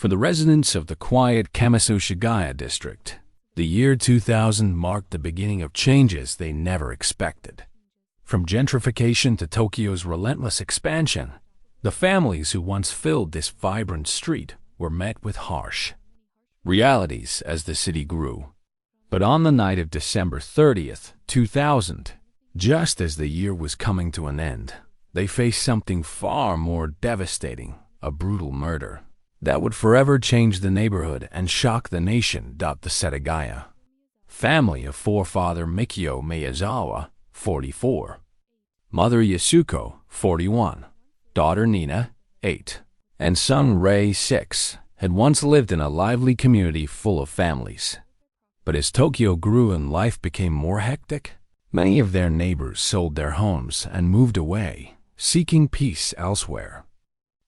For the residents of the quiet Kamisoshigaya district, the year 2000 marked the beginning of changes they never expected. From gentrification to Tokyo's relentless expansion, the families who once filled this vibrant street were met with harsh realities as the city grew. But on the night of December 30th, 2000, just as the year was coming to an end, they faced something far more devastating, a brutal murder that would forever change the neighborhood and shock the nation. The Setagaya family of forefather Mikio Miyazawa, 44, mother Yasuko, 41, daughter Nina, 8, and son Rei, 6, had once lived in a lively community full of families. But as Tokyo grew and life became more hectic, many of their neighbors sold their homes and moved away, seeking peace elsewhere.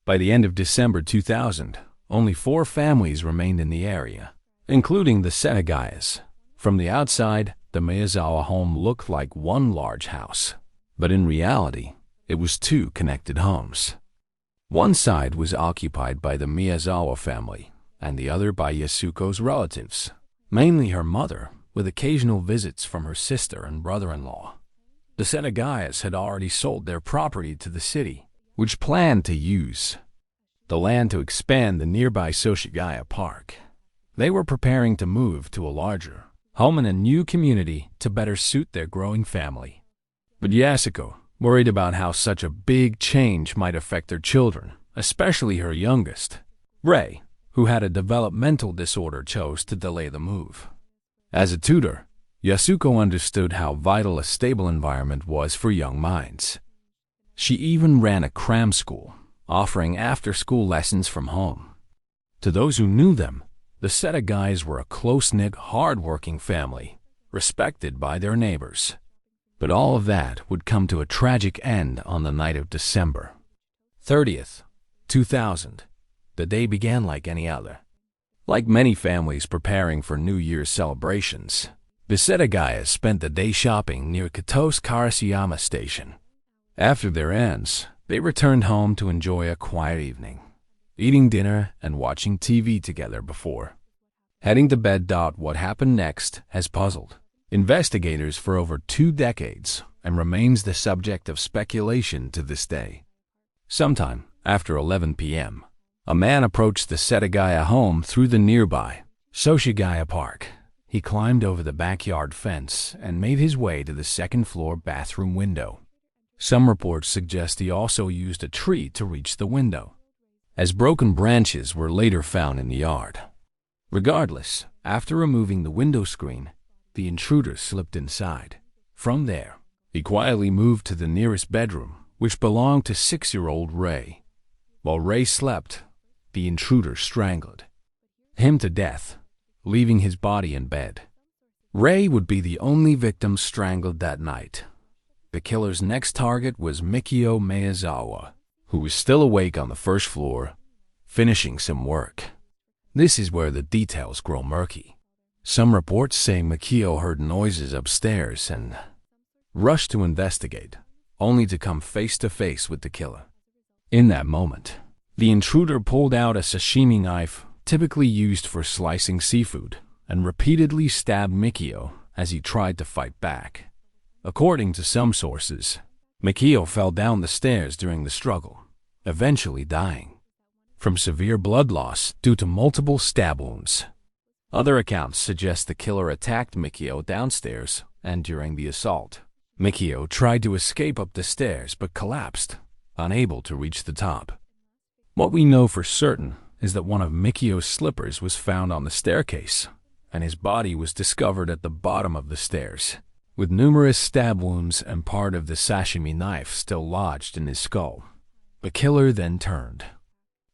By the end of December 2000, only 4 families remained in the area, including the Setagayas. From the outside, the Miyazawa home looked like one large house, but in reality, it was 2 connected homes. One side was occupied by the Miyazawa family, and the other by Yasuko's relatives, mainly her mother, with occasional visits from her sister and brother-in-law. The Setagayas had already sold their property to the city, which planned to use the land to expand the nearby Soshigaya Park. They were preparing to move to a larger home in a new community to better suit their growing family. But Yasuko, worried about how such a big change might affect their children, especially her youngest, Rei, who had a developmental disorder, chose to delay the move. As a tutor, Yasuko understood how vital a stable environment was for young minds. She even ran a cram school, offering after-school lessons from home. To those who knew them, the Setagayas were a close-knit, hard-working family, respected by their neighbors. But all of that would come to a tragic end on the night of December 30th, 2000. The day began like any other. Like many families preparing for New Year's celebrations, the Setagayas spent the day shopping near Kato's Karasuyama station. After their errands, they returned home to enjoy a quiet evening, eating dinner and watching TV together before heading to bed. What happened next has puzzled investigators for over 2 decades and remains the subject of speculation to this day. Sometime after 11 p.m., a man approached the Setagaya home through the nearby Soshigaya Park. He climbed over the backyard fence and made his way to the second-floor bathroom window. Some reports suggest he also used a tree to reach the window, as broken branches were later found in the yard. Regardless, after removing the window screen, the intruder slipped inside. From there, he quietly moved to the nearest bedroom, which belonged to 6-year-old Rei. While Rei slept, the intruder strangled him to death, leaving his body in bed. Rei would be the only victim strangled that night. The killer's next target was Mikio Miyazawa, who was still awake on the first floor, finishing some work. This is where the details grow murky. Some reports say Mikio heard noises upstairs and rushed to investigate, only to come face to face with the killer. In that moment, the intruder pulled out a sashimi knife, typically used for slicing seafood, and repeatedly stabbed Mikio as he tried to fight back. According to some sources, Mikio fell down the stairs during the struggle, eventually dying from severe blood loss due to multiple stab wounds. Other accounts suggest the killer attacked Mikio downstairs, and during the assault, Mikio tried to escape up the stairs but collapsed, unable to reach the top. What we know for certain is that one of Mikio's slippers was found on the staircase, and his body was discovered at the bottom of the stairs, with numerous stab wounds and part of the sashimi knife still lodged in his skull. The killer then turned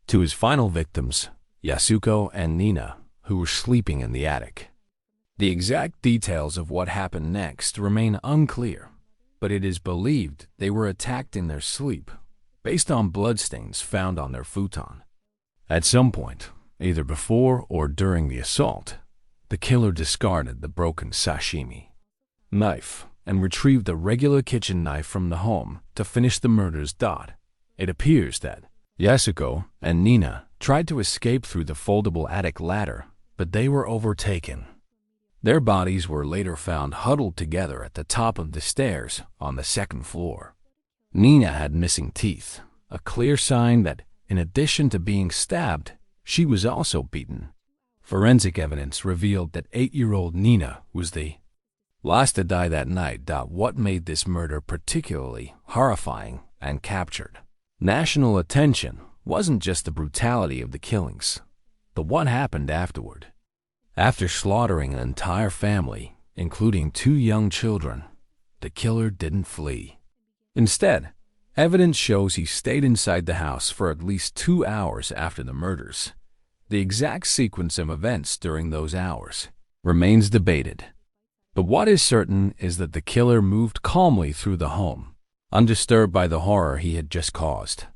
to his final victims, Yasuko and Nina, who were sleeping in the attic. The exact details of what happened next remain unclear, but it is believed they were attacked in their sleep, based on bloodstains found on their futon. At some point, either before or during the assault, the killer discarded the broken sashimi knife and retrieved a regular kitchen knife from the home to finish the murders. It appears that Yasuko and Nina tried to escape through the foldable attic ladder, but they were overtaken. Their bodies were later found huddled together at the top of the stairs on the second floor. Nina had missing teeth, a clear sign that, in addition to being stabbed, she was also beaten. Forensic evidence revealed that 8-year-old Nina was the last to die that night. What made this murder particularly horrifying and captured national attention wasn't just the brutality of the killings, but what happened afterward. After slaughtering an entire family, including 2 young children, the killer didn't flee. Instead, evidence shows he stayed inside the house for at least 2 hours after the murders. The exact sequence of events during those hours remains debated. But what is certain is that the killer moved calmly through the home, undisturbed by the horror he had just caused.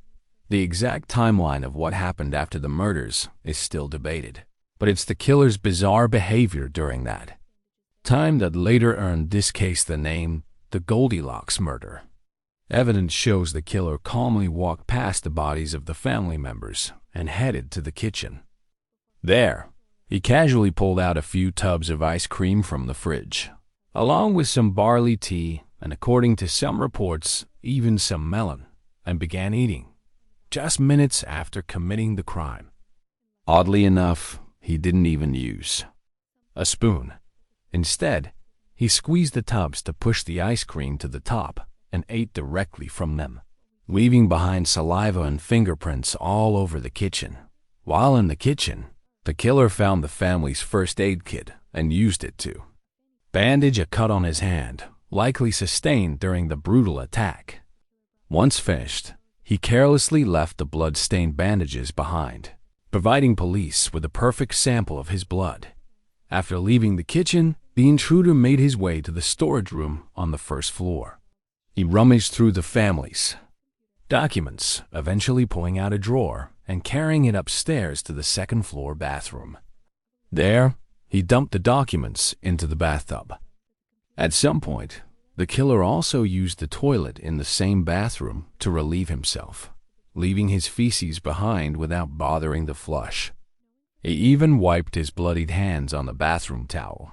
The exact timeline of what happened after the murders is still debated, but it's the killer's bizarre behavior during that time that later earned this case the name the Goldilocks murder. Evidence shows the killer calmly walked past the bodies of the family members and headed to the kitchen. There, he casually pulled out a few tubs of ice cream from the fridge, along with some barley tea and, according to some reports, even some melon, and began eating, just minutes after committing the crime. Oddly enough, he didn't even use a spoon. Instead, he squeezed the tubs to push the ice cream to the top and ate directly from them, leaving behind saliva and fingerprints all over the kitchen. While in the kitchen, the killer found the family's first aid kit and used it to bandage a cut on his hand, likely sustained during the brutal attack. Once finished, he carelessly left the blood-stained bandages behind, providing police with a perfect sample of his blood. After leaving the kitchen, the intruder made his way to the storage room on the first floor. He rummaged through the family's documents, eventually pulling out a drawer and carrying it upstairs to the second-floor bathroom. There, he dumped the documents into the bathtub. At some point, the killer also used the toilet in the same bathroom to relieve himself, leaving his feces behind without bothering to flush. He even wiped his bloodied hands on the bathroom towel.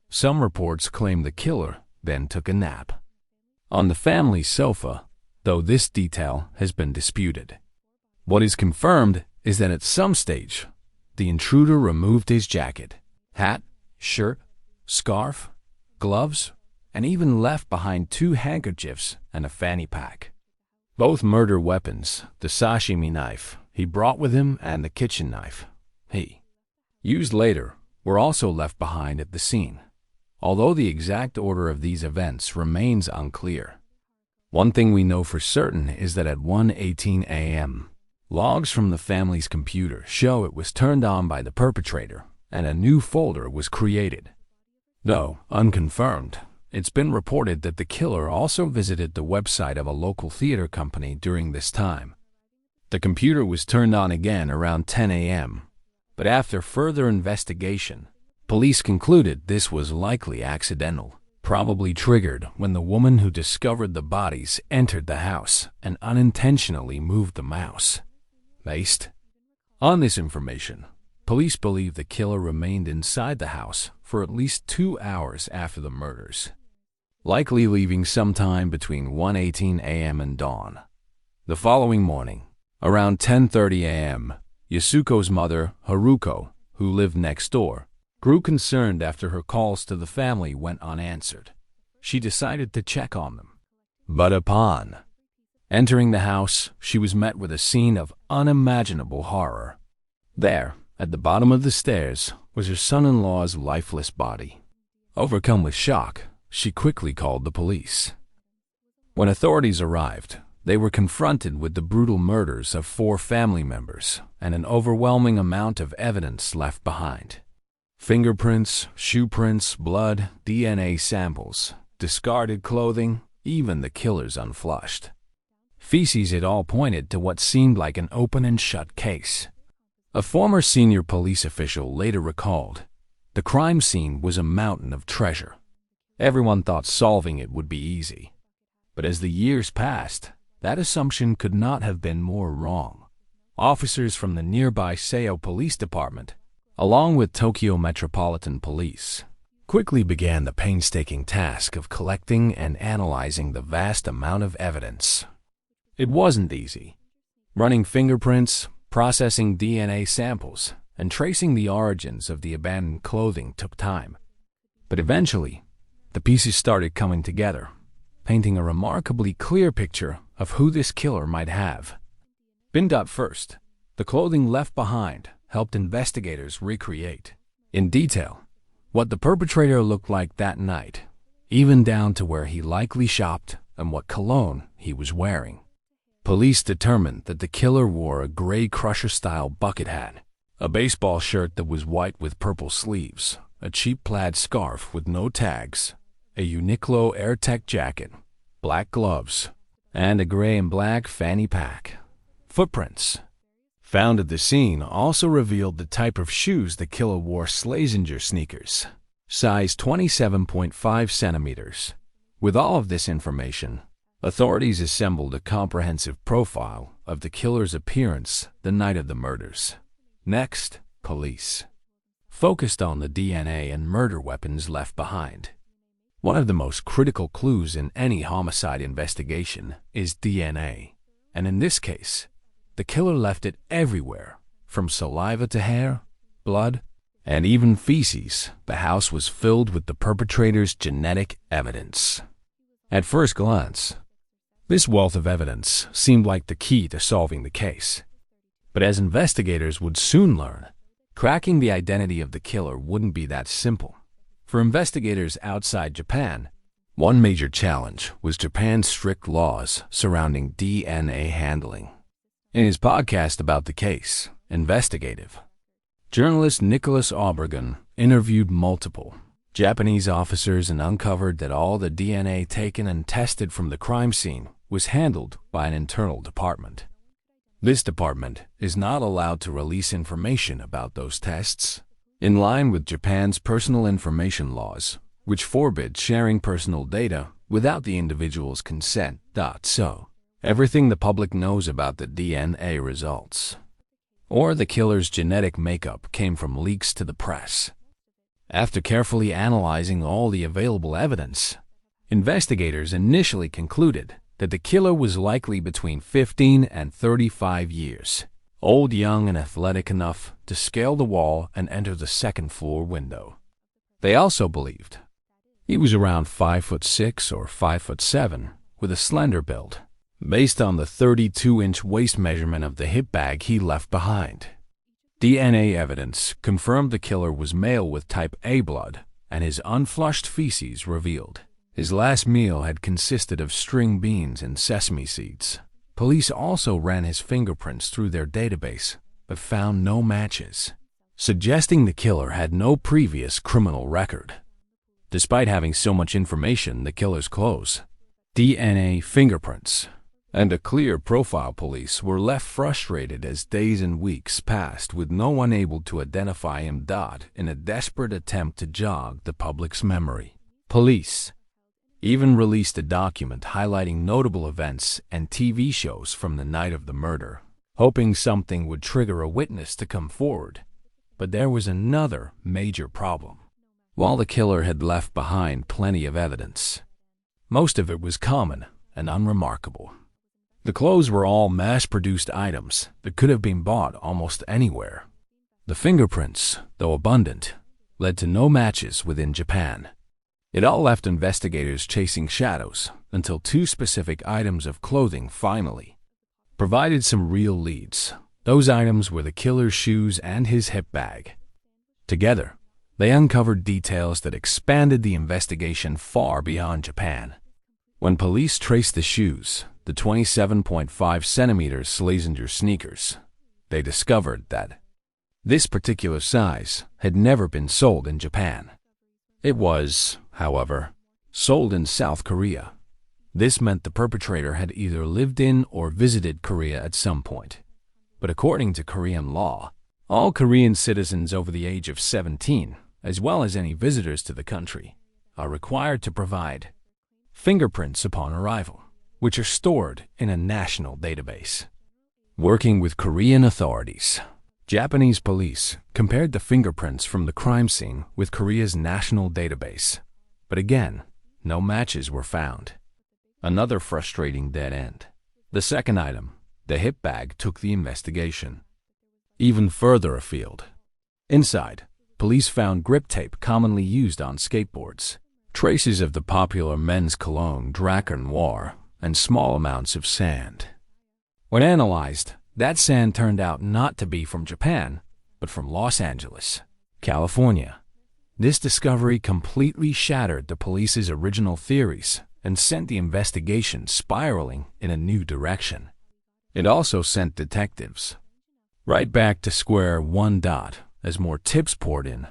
Some reports claim the killer then took a nap on the family sofa, though this detail has been disputed. What is confirmed is that at some stage, the intruder removed his jacket, hat, shirt, scarf, gloves, and even left behind 2 handkerchiefs and a fanny pack. Both murder weapons, the sashimi knife he brought with him and the kitchen knife he used later, were also left behind at the scene, although the exact order of these events remains unclear. One thing we know for certain is that at 1:18 a.m., logs from the family's computer show it was turned on by the perpetrator and a new folder was created. Though unconfirmed, it's been reported that the killer also visited the website of a local theater company during this time. The computer was turned on again around 10 a.m., but after further investigation, police concluded this was likely accidental, probably triggered when the woman who discovered the bodies entered the house and unintentionally moved the mouse. Based on this information, police believe the killer remained inside the house for at least 2 hours after the murders, likely leaving sometime between 1:18 a.m. and dawn. The following morning, around 10:30 a.m., Yasuko's mother, Haruko, who lived next door, grew concerned after her calls to the family went unanswered. She decided to check on them. But upon entering the house, she was met with a scene of unimaginable horror. There, at the bottom of the stairs, was her son-in-law's lifeless body. Overcome with shock, she quickly called the police. When authorities arrived, they were confronted with the brutal murders of 4 family members and an overwhelming amount of evidence left behind. Fingerprints, shoe prints, blood, DNA samples, discarded clothing, even the killer's unflushed feces. It all pointed to what seemed like an open and shut case. A former senior police official later recalled, "The crime scene was a mountain of treasure. Everyone thought solving it would be easy. But as the years passed, that assumption could not have been more wrong. Officers from the nearby Seio Police Department, along with Tokyo Metropolitan Police, quickly began the painstaking task of collecting and analyzing the vast amount of evidence. It wasn't easy. Running fingerprints, processing DNA samples, and tracing the origins of the abandoned clothing took time. But eventually, the pieces started coming together, painting a remarkably clear picture of who this killer might have been. First, the clothing left behind helped investigators recreate, in detail, what the perpetrator looked like that night, even down to where he likely shopped and what cologne he was wearing. Police determined that the killer wore a gray Crusher-style bucket hat, a baseball shirt that was white with purple sleeves, a cheap plaid scarf with no tags, a Uniqlo AirTech jacket, black gloves, and a gray and black fanny pack. Footprints found at the scene also revealed the type of shoes the killer wore: Schlesinger sneakers, size 27.5 centimeters. With all of this information, authorities assembled a comprehensive profile of the killer's appearance the night of the murders. Next, police focused on the DNA and murder weapons left behind. One of the most critical clues in any homicide investigation is DNA, and in this case, the killer left it everywhere, from saliva to hair, blood, and even feces. The house was filled with the perpetrator's genetic evidence. At first glance, this wealth of evidence seemed like the key to solving the case. But as investigators would soon learn, cracking the identity of the killer wouldn't be that simple. For investigators outside Japan, one major challenge was Japan's strict laws surrounding DNA handling. In his podcast about the case, Investigative, journalist Nicholas Obregon interviewed multiple Japanese officers and uncovered that all the DNA taken and tested from the crime scene was handled by an internal department. This department is not allowed to release information about those tests, in line with Japan's personal information laws, which forbid sharing personal data without the individual's consent. So, everything the public knows about the DNA results or the killer's genetic makeup came from leaks to the press. After carefully analyzing all the available evidence, investigators initially concluded that the killer was likely between 15 and 35 years old, young and athletic enough to scale the wall and enter the second-floor window. They also believed he was around 5'6" or 5'7", with a slender build, based on the 32-inch waist measurement of the hip bag he left behind. DNA evidence confirmed the killer was male with type A blood, and his unflushed feces revealed his last meal had consisted of string beans and sesame seeds. Police also ran his fingerprints through their database, but found no matches, suggesting the killer had no previous criminal record. Despite having so much information, the killer's clothes, DNA, fingerprints, and a clear profile, police were left frustrated as days and weeks passed with no one able to identify him. In a desperate attempt to jog the public's memory, police even released a document highlighting notable events and TV shows from the night of the murder, hoping something would trigger a witness to come forward. But there was another major problem. While the killer had left behind plenty of evidence, most of it was common and unremarkable. The clothes were all mass-produced items that could have been bought almost anywhere. The fingerprints, though abundant, led to no matches within Japan. It all left investigators chasing shadows until two specific items of clothing finally provided some real leads. Those items were the killer's shoes and his hip bag. Together, they uncovered details that expanded the investigation far beyond Japan. When police traced the shoes, the 27.5 centimeter Schlesinger sneakers, they discovered that this particular size had never been sold in Japan. It was, however, sold in South Korea. This meant the perpetrator had either lived in or visited Korea at some point. But according to Korean law, all Korean citizens over the age of 17, as well as any visitors to the country, are required to provide fingerprints upon arrival, which are stored in a national database. Working with Korean authorities, Japanese police compared the fingerprints from the crime scene with Korea's national database. But again, no matches were found. Another frustrating dead end. The second item, the hip bag, took the investigation even further afield. Inside, police found grip tape commonly used on skateboards, traces of the popular men's cologne Drakkar Noir, and small amounts of sand. When analyzed, that sand turned out not to be from Japan, but from Los Angeles, California. This discovery completely shattered the police's original theories and sent the investigation spiraling in a new direction. It also sent detectives right back to square one. As more tips poured in,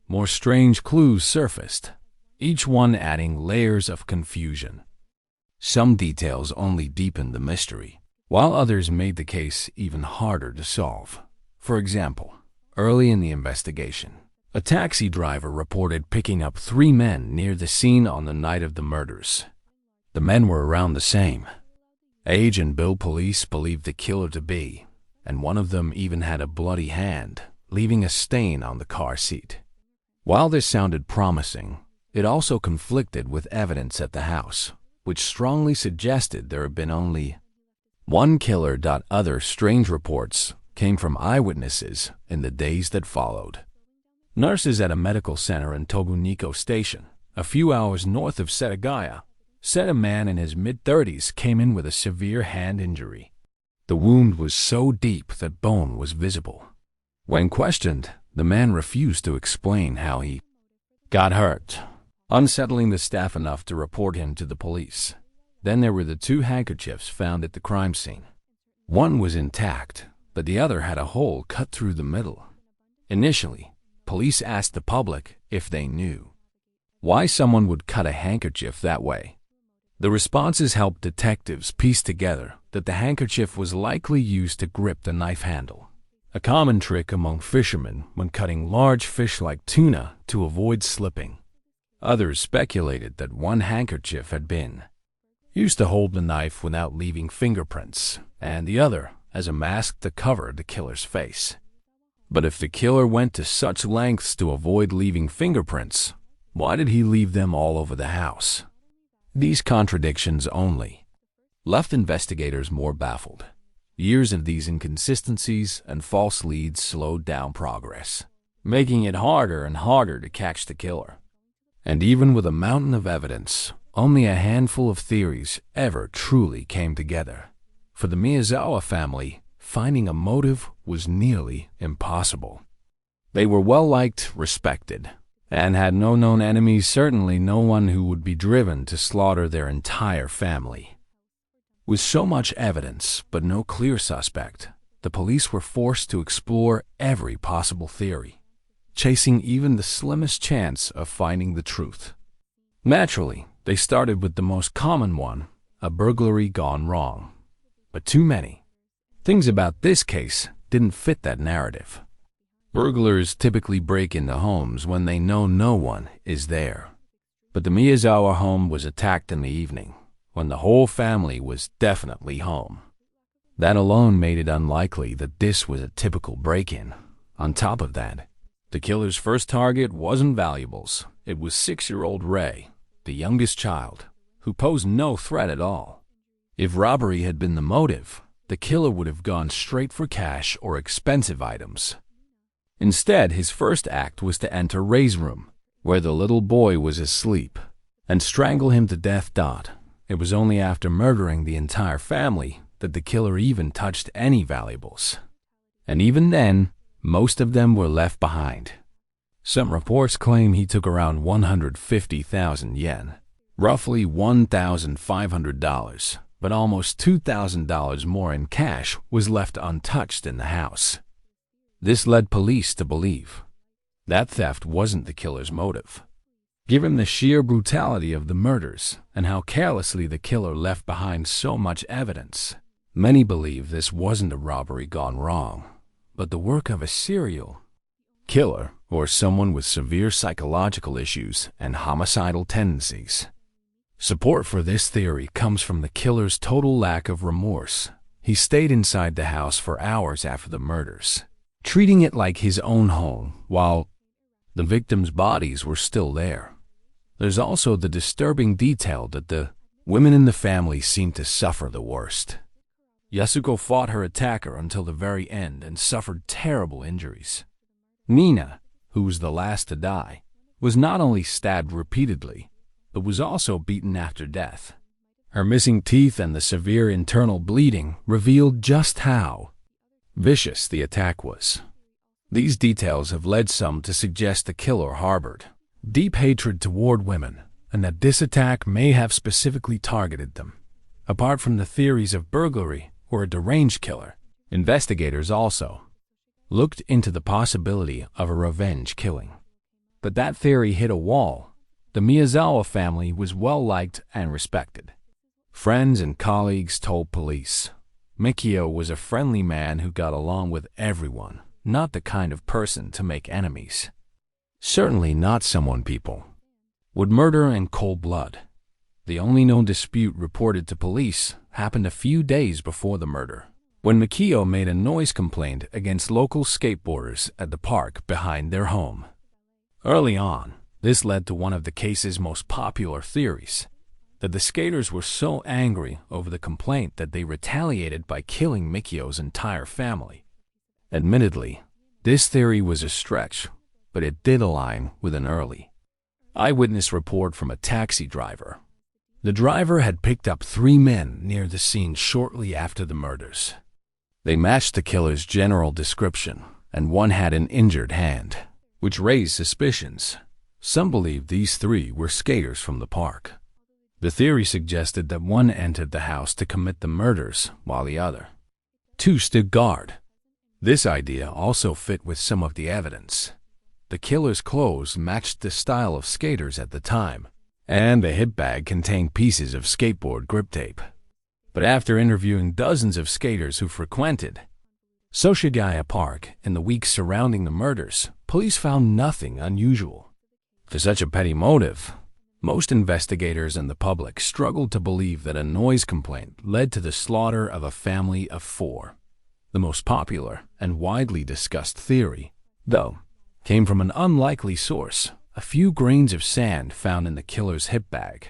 more strange clues surfaced, each one adding layers of confusion. Some details only deepened the mystery, while others made the case even harder to solve. For example, early in the investigation, a taxi driver reported picking up 3 men near the scene on the night of the murders. The men were around the same age and build police believed the killer to be, and one of them even had a bloody hand, leaving a stain on the car seat. While this sounded promising, it also conflicted with evidence at the house, which strongly suggested there had been only one killer. Other strange reports came from eyewitnesses in the days that followed. Nurses at a medical center in Toguniko Station, a few hours north of Setagaya, said a man in his mid-30s came in with a severe hand injury. The wound was so deep that bone was visible. When questioned, the man refused to explain how he got hurt, unsettling the staff enough to report him to the police. Then there were the 2 handkerchiefs found at the crime scene. One was intact, but the other had a hole cut through the middle. Initially, police asked the public if they knew why someone would cut a handkerchief that way. The responses helped detectives piece together that the handkerchief was likely used to grip the knife handle, a common trick among fishermen when cutting large fish like tuna to avoid slipping. Others speculated that one handkerchief had been used to hold the knife without leaving fingerprints, and the other as a mask to cover the killer's face. But if the killer went to such lengths to avoid leaving fingerprints, why did he leave them all over the house? These contradictions only left investigators more baffled. Years of these inconsistencies and false leads slowed down progress, making it harder and harder to catch the killer. And even with a mountain of evidence, only a handful of theories ever truly came together. For the Miyazawa family, finding a motive was nearly impossible. They were well-liked, respected, and had no known enemies, certainly no one who would be driven to slaughter their entire family. With so much evidence, but no clear suspect, the police were forced to explore every possible theory, chasing even the slimmest chance of finding the truth. Naturally, they started with the most common one, a burglary gone wrong. But too many things about this case didn't fit that narrative. Burglars typically break into homes when they know no one is there. But the Miyazawa home was attacked in the evening, when the whole family was definitely home. That alone made it unlikely that this was a typical break-in. On top of that, the killer's first target wasn't valuables. It was 6-year-old Ray, the youngest child, who posed no threat at all. If robbery had been the motive, the killer would have gone straight for cash or expensive items. Instead, his first act was to enter Ray's room, where the little boy was asleep, and strangle him to death. It was only after murdering the entire family that the killer even touched any valuables. And even then, most of them were left behind. Some reports claim he took around 150,000 yen, roughly $1,500, but almost $2,000 more in cash was left untouched in the house. This led police to believe that theft wasn't the killer's motive. Given the sheer brutality of the murders and how carelessly the killer left behind so much evidence, many believe this wasn't a robbery gone wrong, but the work of a serial killer or someone with severe psychological issues and homicidal tendencies. Support for this theory comes from the killer's total lack of remorse. He stayed inside the house for hours after the murders, treating it like his own home while the victims' bodies were still there. There's also the disturbing detail that the women in the family seemed to suffer the worst. Yasuko fought her attacker until the very end and suffered terrible injuries. Nina, who was the last to die, was not only stabbed repeatedly, but was also beaten after death. Her missing teeth and the severe internal bleeding revealed just how vicious the attack was. These details have led some to suggest the killer harbored deep hatred toward women, and that this attack may have specifically targeted them. Apart from the theories of burglary or a deranged killer, investigators also looked into the possibility of a revenge killing. But that theory hit a wall. The Miyazawa family was well liked and respected. Friends and colleagues told police Mikio was a friendly man who got along with everyone, not the kind of person to make enemies. Certainly not someone people would murder in cold blood. The only known dispute reported to police happened a few days before the murder, when Mikio made a noise complaint against local skateboarders at the park behind their home. Early on, this led to one of the case's most popular theories, that the skaters were so angry over the complaint that they retaliated by killing Mikio's entire family. Admittedly, this theory was a stretch, but it did align with an early eyewitness report from a taxi driver. The driver had picked up 3 men near the scene shortly after the murders. They matched the killer's general description, and one had an injured hand, which raised suspicions. Some believed these 3 were skaters from the park. The theory suggested that one entered the house to commit the murders, while the other 2 stood guard. This idea also fit with some of the evidence. The killer's clothes matched the style of skaters at the time, and the hip bag contained pieces of skateboard grip tape. But after interviewing dozens of skaters who frequented Soshigaya Park in the weeks surrounding the murders, police found nothing unusual. For such a petty motive, most investigators and the public struggled to believe that a noise complaint led to the slaughter of a family of 4. The most popular and widely discussed theory, though, came from an unlikely source: a few grains of sand found in the killer's hip bag.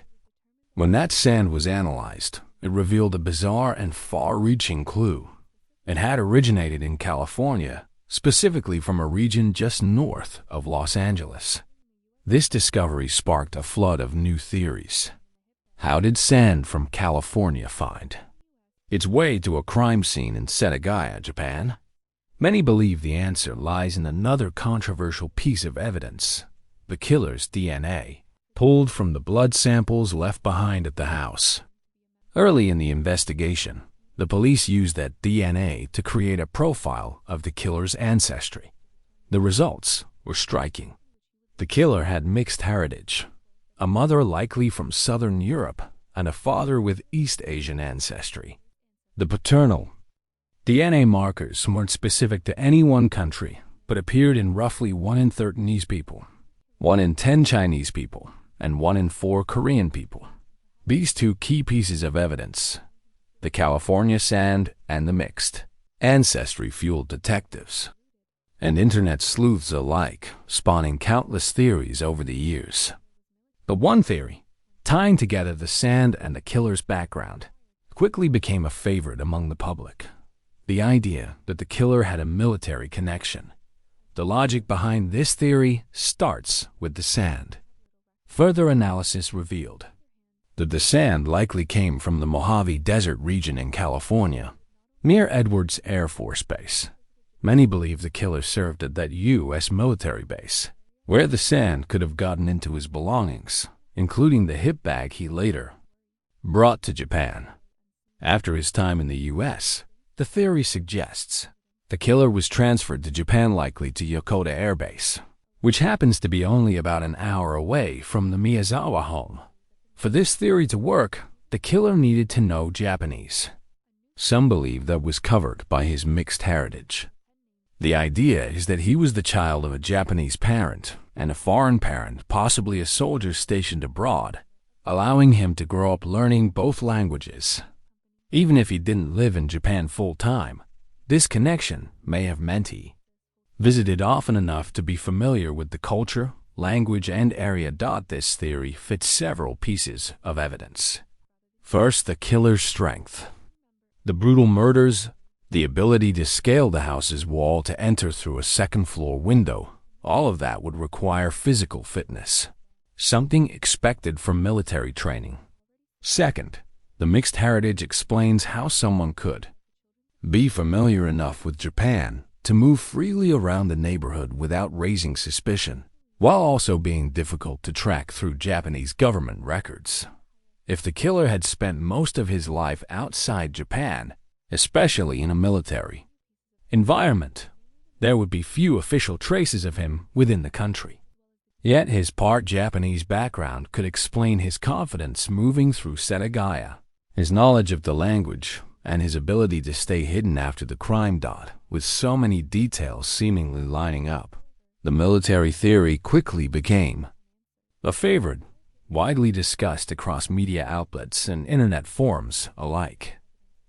When that sand was analyzed, it revealed a bizarre and far-reaching clue. It had originated in California, specifically from a region just north of Los Angeles. This discovery sparked a flood of new theories. How did sand from California find its way to a crime scene in Setagaya, Japan? Many believe the answer lies in another controversial piece of evidence: the killer's DNA, pulled from the blood samples left behind at the house. Early in the investigation, the police used that DNA to create a profile of the killer's ancestry. The results were striking. The killer had mixed heritage, a mother likely from Southern Europe and a father with East Asian ancestry. The paternal DNA markers weren't specific to any one country, but appeared in roughly 1 in 13 people, 1 in 10 Chinese people, and 1 in 4 Korean people. These 2 key pieces of evidence, the California sand and the mixed ancestry, fueled detectives and internet sleuths alike, spawning countless theories over the years. But one theory, tying together the sand and the killer's background, quickly became a favorite among the public: the idea that the killer had a military connection. The logic behind this theory starts with the sand. Further analysis revealed that the sand likely came from the Mojave Desert region in California, near Edwards Air Force Base. Many believe the killer served at that U.S. military base, where the sand could have gotten into his belongings, including the hip bag he later brought to Japan. After his time in the U.S., the theory suggests the killer was transferred to Japan, likely to Yokota Air Base, which happens to be only about an hour away from the Miyazawa home. For this theory to work, the killer needed to know Japanese. Some believe that was covered by his mixed heritage. The idea is that he was the child of a Japanese parent and a foreign parent, possibly a soldier stationed abroad, allowing him to grow up learning both languages. Even if he didn't live in Japan full-time, this connection may have meant he visited often enough to be familiar with the culture, language, and area. This theory fits several pieces of evidence. First, the killer's strength. The brutal murders, the ability to scale the house's wall to enter through a second-floor window, all of that would require physical fitness, something expected from military training. Second, the mixed heritage explains how someone could be familiar enough with Japan to move freely around the neighborhood without raising suspicion, while also being difficult to track through Japanese government records. If the killer had spent most of his life outside Japan, especially in a military environment, there would be few official traces of him within the country. Yet his part Japanese background could explain his confidence moving through Setagaya, his knowledge of the language, and his ability to stay hidden after the crime. With so many details seemingly lining up, the military theory quickly became a favorite, widely discussed across media outlets and internet forums alike.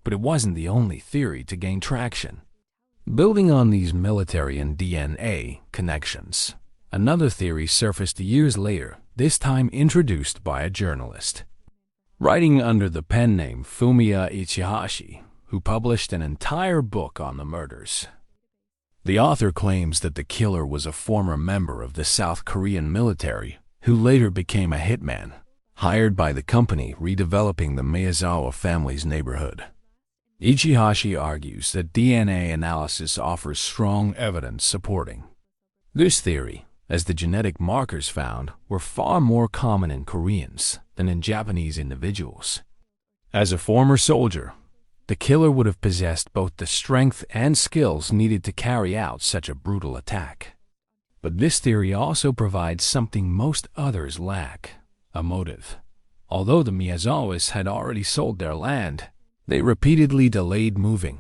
But it wasn't the only theory to gain traction. Building on these military and DNA connections, another theory surfaced years later, this time introduced by a journalist writing under the pen name Fumiya Ichihashi, who published an entire book on the murders. The author claims that the killer was a former member of the South Korean military who later became a hitman, hired by the company redeveloping the Miyazawa family's neighborhood. Ichihashi argues that DNA analysis offers strong evidence supporting this theory, as the genetic markers found were far more common in Koreans than in Japanese individuals. As a former soldier, the killer would have possessed both the strength and skills needed to carry out such a brutal attack. But this theory also provides something most others lack: a motive. Although the Miyazawas had already sold their land, they repeatedly delayed moving,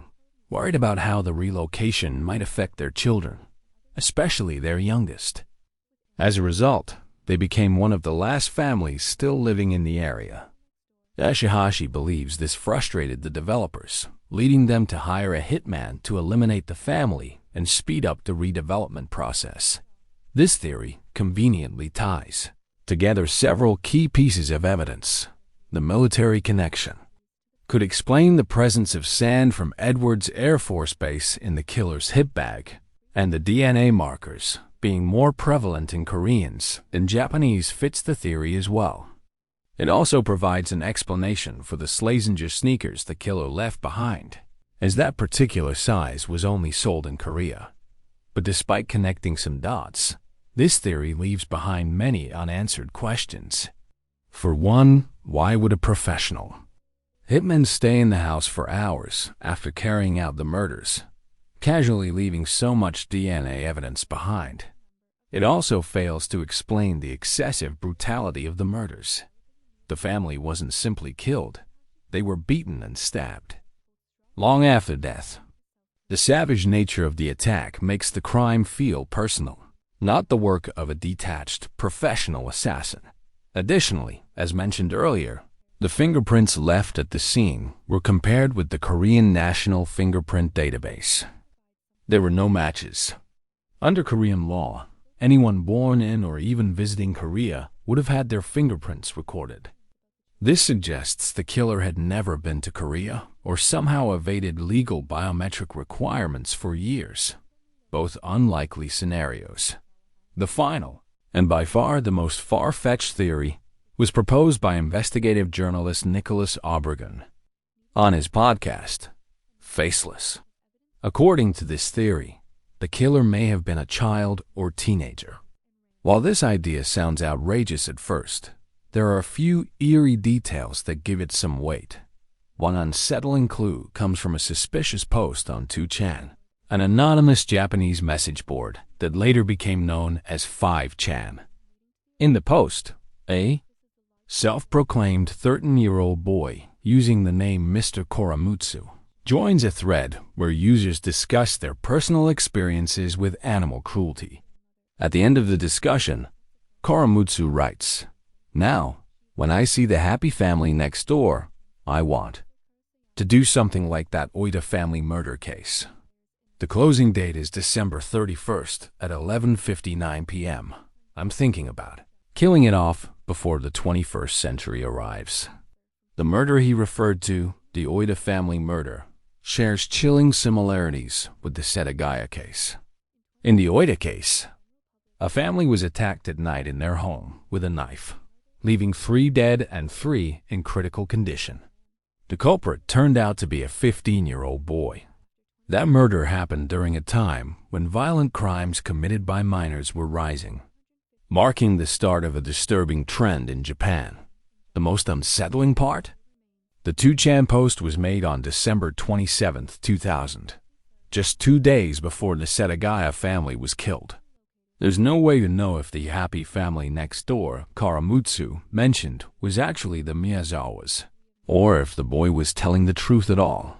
worried about how the relocation might affect their children, especially their youngest. As a result, they became one of the last families still living in the area. Ichihashi believes this frustrated the developers, leading them to hire a hitman to eliminate the family and speed up the redevelopment process. This theory conveniently ties together several key pieces of evidence. The military connection could explain the presence of sand from Edwards Air Force Base in the killer's hip bag, and the DNA markers being more prevalent in Koreans than Japanese fits the theory as well. It also provides an explanation for the Slazenger sneakers the killer left behind, as that particular size was only sold in Korea. But despite connecting some dots, this theory leaves behind many unanswered questions. For one, why would a professional hitman stay in the house for hours after carrying out the murders, casually leaving so much DNA evidence behind? It also fails to explain the excessive brutality of the murders. The family wasn't simply killed, they were beaten and stabbed long after death. The savage nature of the attack makes the crime feel personal, not the work of a detached, professional assassin. Additionally, as mentioned earlier, the fingerprints left at the scene were compared with the Korean National Fingerprint Database. There were no matches. Under Korean law, anyone born in or even visiting Korea would have had their fingerprints recorded. This suggests the killer had never been to Korea or somehow evaded legal biometric requirements for years. Both unlikely scenarios. The final, and by far the most far-fetched theory, was proposed by investigative journalist Nicholas Obregon on his podcast, Faceless. According to this theory, the killer may have been a child or teenager. While this idea sounds outrageous at first, there are a few eerie details that give it some weight. One unsettling clue comes from a suspicious post on 2chan, an anonymous Japanese message board that later became known as 5chan. In the post, a self-proclaimed 13-year-old boy using the name Mr. Koramutsu joins a thread where users discuss their personal experiences with animal cruelty. At the end of the discussion, Koramutsu writes, "Now, when I see the happy family next door, I want to do something like that Oida family murder case. The closing date is December 31st at 11:59 p.m. I'm thinking about killing it off before the 21st century arrives. The murder he referred to, the Oida family murder, shares chilling similarities with the Setagaya case. In the Oida case, a family was attacked at night in their home with a knife, leaving 3 dead and 3 in critical condition. The culprit turned out to be a 15-year-old boy. That murder happened during a time when violent crimes committed by minors were rising, marking the start of a disturbing trend in Japan. The most unsettling part? The 2chan post was made on December 27, 2000, just 2 days before the Setagaya family was killed. There's no way to know if the happy family next door, Karamutsu, mentioned was actually the Miyazawas, or if the boy was telling the truth at all.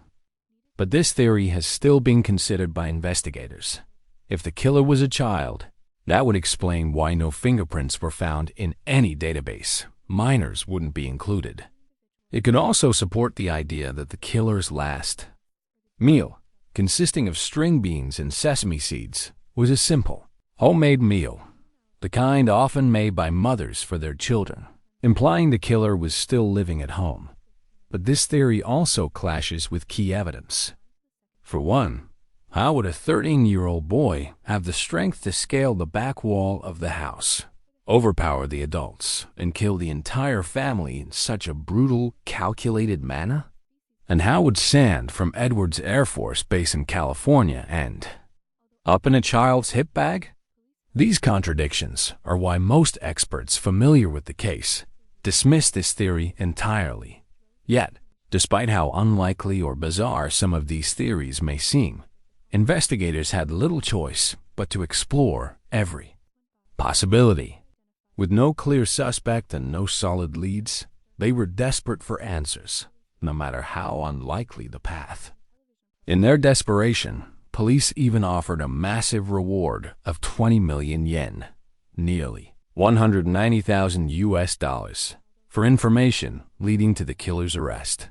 But this theory has still been considered by investigators. If the killer was a child, that would explain why no fingerprints were found in any database. Minors wouldn't be included. It could also support the idea that the killer's last meal, consisting of string beans and sesame seeds, was a simple, homemade meal, the kind often made by mothers for their children, implying the killer was still living at home. But this theory also clashes with key evidence. For one, how would a 13-year-old boy have the strength to scale the back wall of the house, overpower the adults, and kill the entire family in such a brutal, calculated manner? And how would sand from Edwards Air Force Base in California end up in a child's hip bag? These contradictions are why most experts familiar with the case dismiss this theory entirely. Yet, despite how unlikely or bizarre some of these theories may seem, investigators had little choice but to explore every possibility. With no clear suspect and no solid leads, they were desperate for answers, no matter how unlikely the path. In their desperation, police even offered a massive reward of 20 million yen, nearly $190,000, for information leading to the killer's arrest.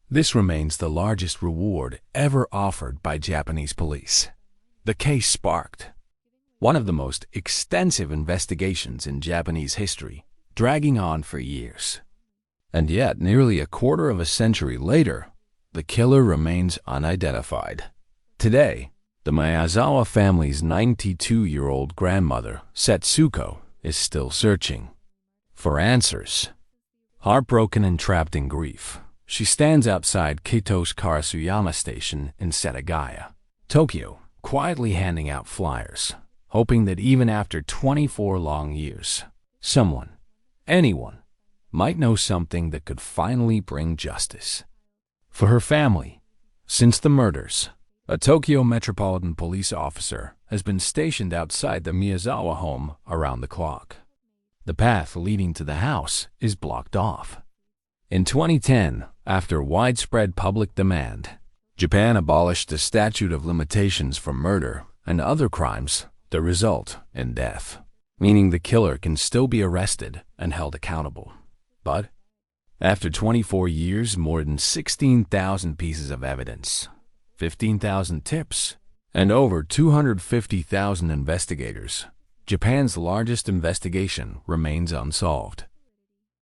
This remains the largest reward ever offered by Japanese police. The case sparked one of the most extensive investigations in Japanese history, dragging on for years. And yet, nearly a quarter of a century later, the killer remains unidentified. Today, the Miyazawa family's 92-year-old grandmother, Setsuko, is still searching for answers. Heartbroken and trapped in grief, she stands outside Kito's Karasuyama station in Setagaya, Tokyo, quietly handing out flyers, hoping that even after 24 long years, someone, anyone, might know something that could finally bring justice. For her family, since the murders, a Tokyo Metropolitan Police officer has been stationed outside the Miyazawa home around the clock. The path leading to the house is blocked off. In 2010, after widespread public demand, Japan abolished the statute of limitations for murder and other crimes that result in death, meaning the killer can still be arrested and held accountable. But after 24 years, more than 16,000 pieces of evidence, 15,000 tips, and over 250,000 investigators, Japan's largest investigation remains unsolved.